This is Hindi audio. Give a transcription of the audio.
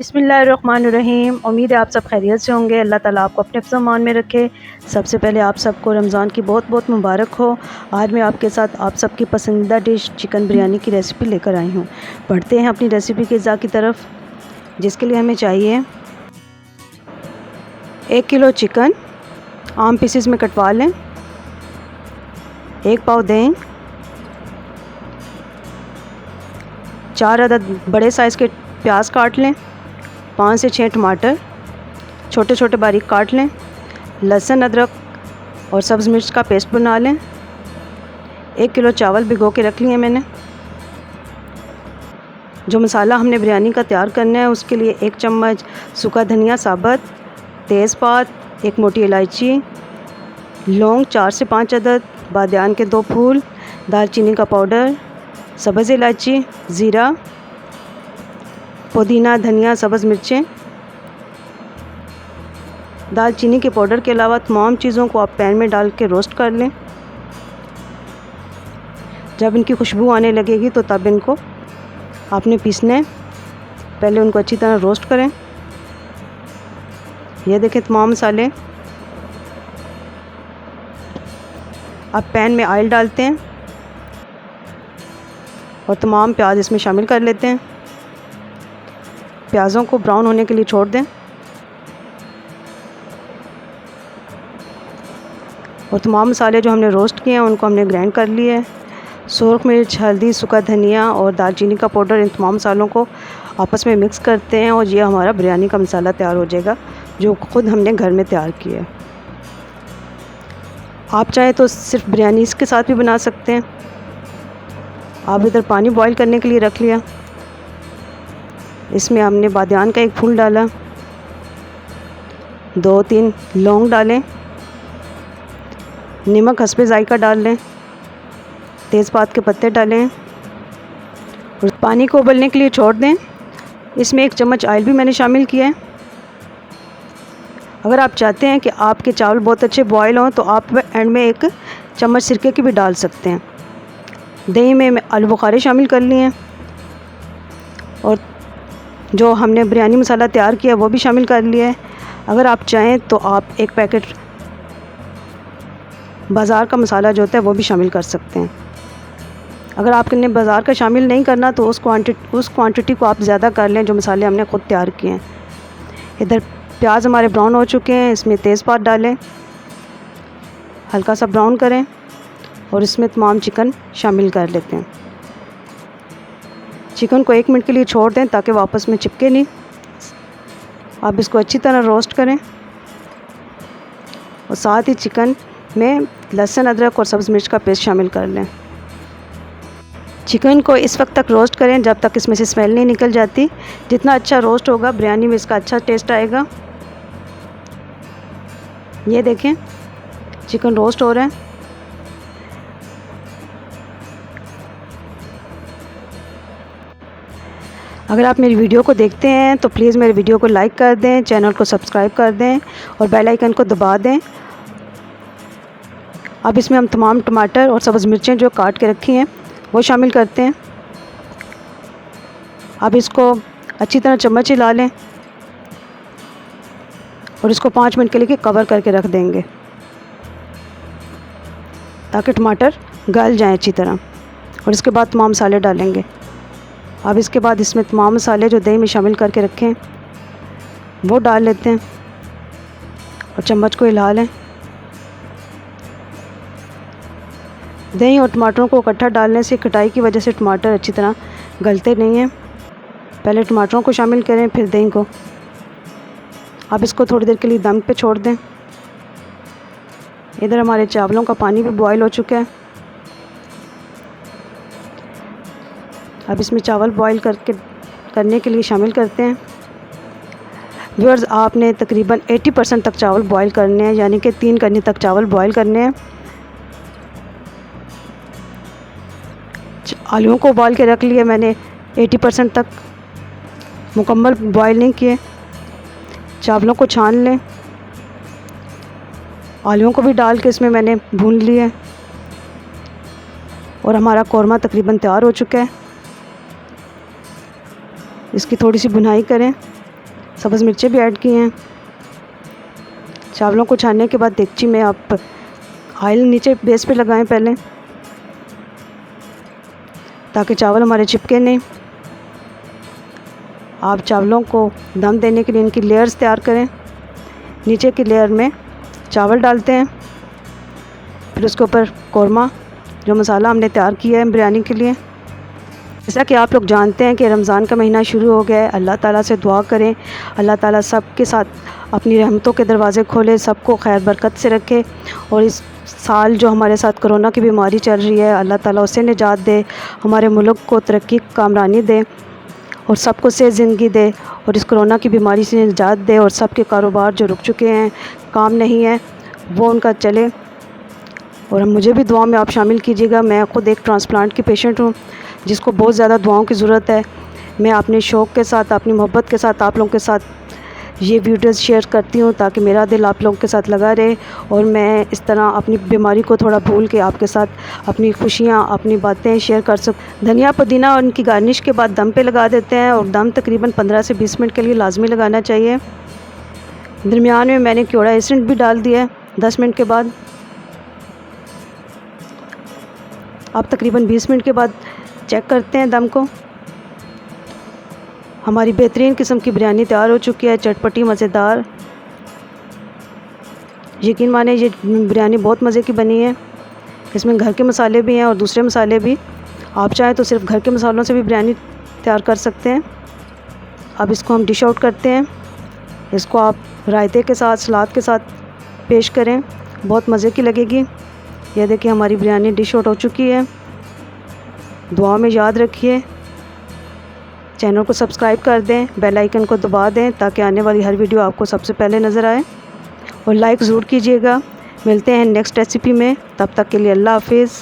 बिस्मिल्लाहिर्रहमानिर्रहीम। उम्मीद है आप सब खैरियत से होंगे। अल्लाह ताला आपको अपने फ़रमान में रखे। सबसे पहले आप सबको रमज़ान की बहुत बहुत मुबारक हो। आज मैं आपके साथ आप सबकी पसंदीदा डिश चिकन बिरयानी की रेसिपी लेकर आई हूँ। बढ़ते हैं अपनी रेसिपी के ज़ा की तरफ, जिसके लिए हमें चाहिए 1 किलो चिकन आम पीसेस में कटवा लें, 1 पाव दही, 4 अदद बड़े साइज़ के प्याज काट लें, 5 से 6 टमाटर छोटे छोटे बारीक काट लें, लहसुन अदरक और सब्ज़ मिर्च का पेस्ट बना लें। 1 किलो चावल भिगो के रख लिए मैंने। जो मसाला हमने बिरयानी का तैयार करना है उसके लिए 1 चम्मच सूखा धनिया साबुत, तेज़पात, 1 मोटी इलायची, लौंग 4 से 5 अदद, बादियान के 2 फूल, दालचीनी का पाउडर, सब्ज़ इलायची, ज़ीरा, पुदीना, धनिया, सब्ज़ मिर्चें। दालचीनी के पाउडर के अलावा तमाम चीज़ों को आप पैन में डाल के रोस्ट कर लें। जब इनकी खुशबू आने लगेगी तो तब इनको आपने पीसना है। पहले उनको अच्छी तरह रोस्ट करें। ये देखें तमाम मसाले। अब पैन में ऑयल डालते हैं और तमाम प्याज इसमें शामिल कर लेते हैं। प्याज़ों को ब्राउन होने के लिए छोड़ दें और तमाम मसाले जो हमने रोस्ट किए हैं उनको हमने ग्राइंड कर लिए है। सुरख मिर्च, हल्दी, सूखा धनिया और दालचीनी का पाउडर, इन तमाम मसालों को आपस में मिक्स करते हैं और ये हमारा बिरयानी का मसाला तैयार हो जाएगा, जो ख़ुद हमने घर में तैयार किया है। आप चाहें तो सिर्फ बिरयानी इसके साथ भी बना सकते हैं। आप इधर पानी बॉईल करने के लिए रख लिया। इसमें हमने बादियान का 1 फूल डाला, 2-3 लौंग डालें, नमक हस्बे ज़ायका डाल लें, तेज़पात के पत्ते डालें और पानी को उबलने के लिए छोड़ दें। इसमें 1 चम्मच ऑयल भी मैंने शामिल किया है। अगर आप चाहते हैं कि आपके चावल बहुत अच्छे बॉयल हों तो आप एंड में 1 चम्मच सिरके की भी डाल सकते हैं। दही में आलू बुखारे शामिल कर लिए हैं और जो हमने बिरयानी मसाला तैयार किया वो भी शामिल कर लिया है। अगर आप चाहें तो आप 1 पैकेट बाज़ार का मसाला जो होता है वो भी शामिल कर सकते हैं। अगर आपने बाज़ार का शामिल नहीं करना तो उस क्वांटिटी को आप ज़्यादा कर लें जो मसाले हमने ख़ुद तैयार किए हैं। इधर प्याज हमारे ब्राउन हो चुके हैं। इसमें तेज़पात डालें, हल्का सा ब्राउन करें और इसमें तमाम चिकन शामिल कर लेते हैं। चिकन को 1 मिनट के लिए छोड़ दें ताकि वापस में चिपके नहीं। आप इसको अच्छी तरह रोस्ट करें और साथ ही चिकन में लहसुन अदरक और सब्ज़ मिर्च का पेस्ट शामिल कर लें। चिकन को इस वक्त तक रोस्ट करें जब तक इसमें से स्मेल नहीं निकल जाती। जितना अच्छा रोस्ट होगा बिरयानी में इसका अच्छा टेस्ट आएगा। ये देखें चिकन रोस्ट हो रहा है। अगर आप मेरी वीडियो को देखते हैं तो प्लीज़ मेरे वीडियो को लाइक कर दें, चैनल को सब्सक्राइब कर दें और बेल आइकन को दबा दें। अब इसमें हम तमाम टमाटर और सब्ज़ मिर्चें जो काट के रखी हैं वो शामिल करते हैं। अब इसको अच्छी तरह चम्मच हिला लें और इसको 5 मिनट के लिए कवर करके रख देंगे ताकि टमाटर गल जाएं अच्छी तरह। और इसके बाद तमाम मसाले डालेंगे। अब इसके बाद इसमें तमाम मसाले जो दही में शामिल करके रखे हैं वो डाल लेते हैं और चम्मच को हिला लें। दही और टमाटरों को इकट्ठा डालने से खटाई की वजह से टमाटर अच्छी तरह गलते नहीं हैं। पहले टमाटरों को शामिल करें फिर दही को। अब इसको थोड़ी देर के लिए दम पे छोड़ दें। इधर हमारे चावलों का पानी भी बॉयल हो चुका है। अब इसमें चावल बॉयल करने के लिए शामिल करते हैं। व्यूअर्स, आपने तकरीबन 80% तक चावल बॉयल करने हैं, यानी कि 3 कन्नी तक चावल बॉयल करने हैं। आलूओं को उबाल के रख लिया मैंने, 80% तक मुकम्मल बॉयल नहीं किए। चावलों को छान लें। आलूओं को भी डाल के इसमें मैंने भून लिया और हमारा कौरमा तकरीबन तैयार हो चुका है। इसकी थोड़ी सी भुनाई करें सब्ज़ मिर्चें भी ऐड की हैं। चावलों को छानने के बाद देगची में आप ऑयल नीचे बेस पे लगाएं पहले, ताकि चावल हमारे चिपके नहीं। आप चावलों को दम देने के लिए इनकी लेयर्स तैयार करें। नीचे की लेयर में चावल डालते हैं, फिर उसके ऊपर कौरमा, जो मसाला हमने तैयार किया है बिरयानी के लिए। जैसा कि आप लोग जानते हैं कि रमज़ान का महीना शुरू हो गया है। अल्लाह ताला से दुआ करें, अल्लाह ताला सब के साथ अपनी रहमतों के दरवाज़े खोले, सबको खैर बरकत से रखे। और इस साल जो हमारे साथ कोरोना की बीमारी चल रही है, अल्लाह ताला उससे निजात दे, हमारे मुल्क को तरक्की कामरानी दे और सबको सेहत ज़िंदगी दे, और इस कोरोना की बीमारी से निजात दे। और सब के कारोबार जो रुक चुके हैं, काम नहीं है, वो उनका चले। और मुझे भी दुआ में आप शामिल कीजिएगा। मैं ख़ुद एक ट्रांसप्लांट की पेशेंट हूँ, जिसको बहुत ज़्यादा दुआओं की ज़रूरत है। मैं अपने शौक़ के साथ, अपनी मोहब्बत के साथ आप लोगों के साथ ये वीडियोस शेयर करती हूँ, ताकि मेरा दिल आप लोगों के साथ लगा रहे और मैं इस तरह अपनी बीमारी को थोड़ा भूल के आपके साथ अपनी खुशियाँ, अपनी बातें शेयर कर सकूँ। धनिया पुदीना और इनकी गार्निश के बाद दम पे लगा देते हैं, और दम तकरीबन 15 से 20 मिनट के लिए लाजमी लगाना चाहिए। दरमियान में मैंने क्योड़ा एसेंट भी डाल दिया है 10 मिनट के बाद। अब तकरीबन 20 मिनट के बाद चेक करते हैं दम को। हमारी बेहतरीन किस्म की बिरयानी तैयार हो चुकी है, चटपटी मज़ेदार। यकीन माने ये बिरयानी बहुत मज़े की बनी है। इसमें घर के मसाले भी हैं और दूसरे मसाले भी। आप चाहें तो सिर्फ घर के मसालों से भी बिरयानी तैयार कर सकते हैं। अब इसको हम डिश आउट करते हैं। इसको आप रायते के साथ, सलाद के साथ पेश करें, बहुत मज़े की लगेगी। यह देखिए हमारी बिरयानी डिश आउट हो चुकी है। दुआ में याद रखिए, चैनल को सब्सक्राइब कर दें, बेल आइकन को दबा दें, ताकि आने वाली हर वीडियो आपको सबसे पहले नज़र आए। और लाइक ज़रूर कीजिएगा। मिलते हैं नेक्स्ट रेसिपी में, तब तक के लिए अल्लाह हाफिज़।